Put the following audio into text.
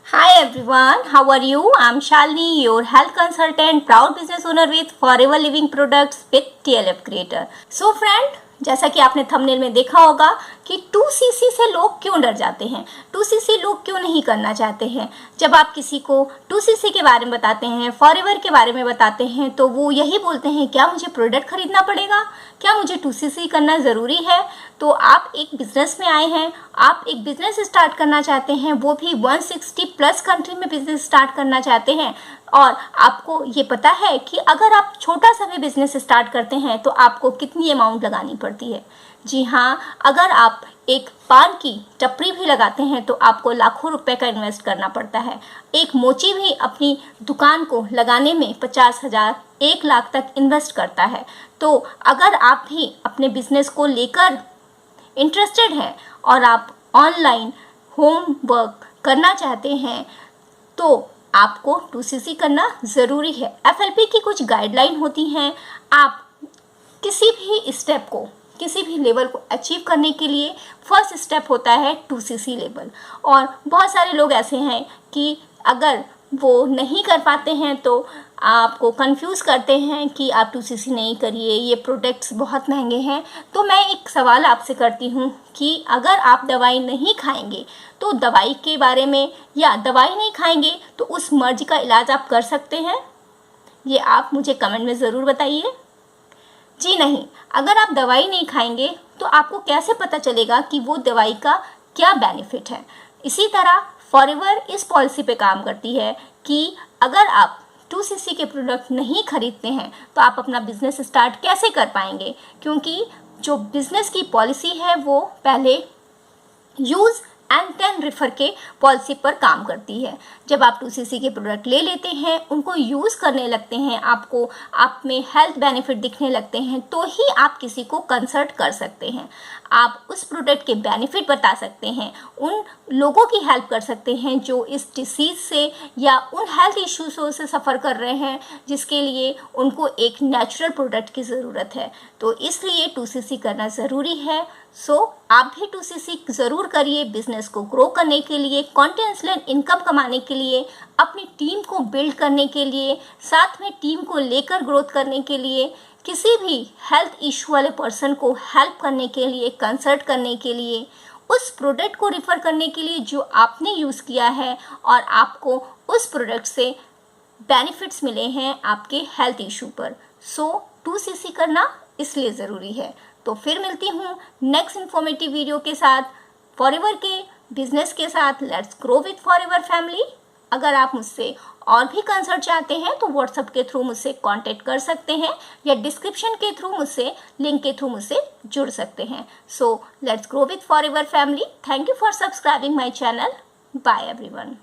Hi everyone, how are you? I'm Shalini, your health consultant, proud business owner with Forever Living Products with TLF Creator. So friend, जैसा कि आपने thumbnail में देखा होगा कि 2cc से लोग क्यों डर जाते हैं, 2cc लोग क्यों नहीं करना चाहते हैं। जब आप किसी को 2cc के बारे में बताते हैं, फॉरएवर के बारे में बताते हैं, तो वो यही बोलते हैं, क्या मुझे प्रोडक्ट खरीदना पड़ेगा, क्या मुझे 2cc करना ज़रूरी है। तो आप एक बिजनेस में आए हैं, आप एक बिजनेस स्टार्ट करना चाहते हैं, वो भी 160 प्लस कंट्री में बिजनेस स्टार्ट करना चाहते हैं, और आपको ये पता है कि अगर आप छोटा सा भी बिजनेस स्टार्ट करते हैं तो आपको कितनी अमाउंट लगानी पड़ती है। जी हाँ, अगर आप एक पान की टपरी भी लगाते हैं तो आपको लाखों रुपए का इन्वेस्ट करना पड़ता है। एक मोची भी अपनी दुकान को लगाने में 50,000 1 लाख तक इन्वेस्ट करता है। तो अगर आप भी अपने बिजनेस को लेकर इंटरेस्टेड हैं और आप ऑनलाइन होम वर्क करना चाहते हैं तो आपको 2cc करना ज़रूरी है। FLP की कुछ गाइडलाइन होती हैं। आप किसी भी स्टेप को, किसी भी लेवल को अचीव करने के लिए फर्स्ट स्टेप होता है 2cc लेवल। और बहुत सारे लोग ऐसे हैं कि अगर वो नहीं कर पाते हैं तो आपको कंफ्यूज करते हैं कि आप 2cc नहीं करिए, ये प्रोडक्ट्स बहुत महंगे हैं। तो मैं एक सवाल आपसे करती हूँ कि अगर आप दवाई नहीं खाएंगे तो दवाई के बारे में, या दवाई नहीं खाएंगे तो उस मर्ज का इलाज आप कर सकते हैं? ये आप मुझे कमेंट में ज़रूर बताइए। जी नहीं, अगर आप दवाई नहीं खाएंगे तो आपको कैसे पता चलेगा कि वो दवाई का क्या बेनिफिट है। इसी तरह फॉरएवर इस पॉलिसी पे काम करती है कि अगर आप 2cc के प्रोडक्ट नहीं खरीदते हैं तो आप अपना बिजनेस स्टार्ट कैसे कर पाएंगे, क्योंकि जो बिजनेस की पॉलिसी है वो पहले यूज़ एंड देन रिफ़र के पॉलिसी पर काम करती है। जब आप 2cc के प्रोडक्ट ले लेते हैं, उनको यूज़ करने लगते हैं, आपको आप में हेल्थ बेनिफिट दिखने लगते हैं, तो ही आप किसी को कंसल्ट कर सकते हैं। आप उस प्रोडक्ट के बेनिफिट बता सकते हैं, उन लोगों की हेल्प कर सकते हैं जो इस डिसीज़ से या उन हेल्थ इश्यूज़ से सफ़र कर रहे हैं जिसके लिए उनको एक नेचुरल प्रोडक्ट की ज़रूरत है। तो इसलिए 2cc करना ज़रूरी है। सो आप भी 2cc ज़रूर करिए, बिजनेस को ग्रो करने के लिए, कॉन्टिन्यूअस इनकम कमाने के लिए, अपनी टीम को बिल्ड करने के लिए, साथ में टीम को लेकर ग्रोथ करने के लिए, किसी भी हेल्थ इशू वाले पर्सन को हेल्प करने के लिए, कंसल्ट करने के लिए, उस प्रोडक्ट को रिफ़र करने के लिए जो आपने यूज़ किया है और आपको उस प्रोडक्ट से बेनिफिट्स मिले हैं आपके हेल्थ इशू पर। सो 2cc करना इसलिए ज़रूरी है। तो फिर मिलती हूँ नेक्स्ट इन्फॉर्मेटिव वीडियो के साथ, फॉरएवर के बिजनेस के साथ। Let's grow with forever family. अगर आप मुझसे और भी कंसल्ट चाहते हैं तो व्हाट्सएप के थ्रू मुझसे कांटेक्ट कर सकते हैं, या डिस्क्रिप्शन के थ्रू मुझसे, लिंक के थ्रू मुझसे जुड़ सकते हैं। So let's grow with forever family. Thank you for subscribing my channel. Bye everyone.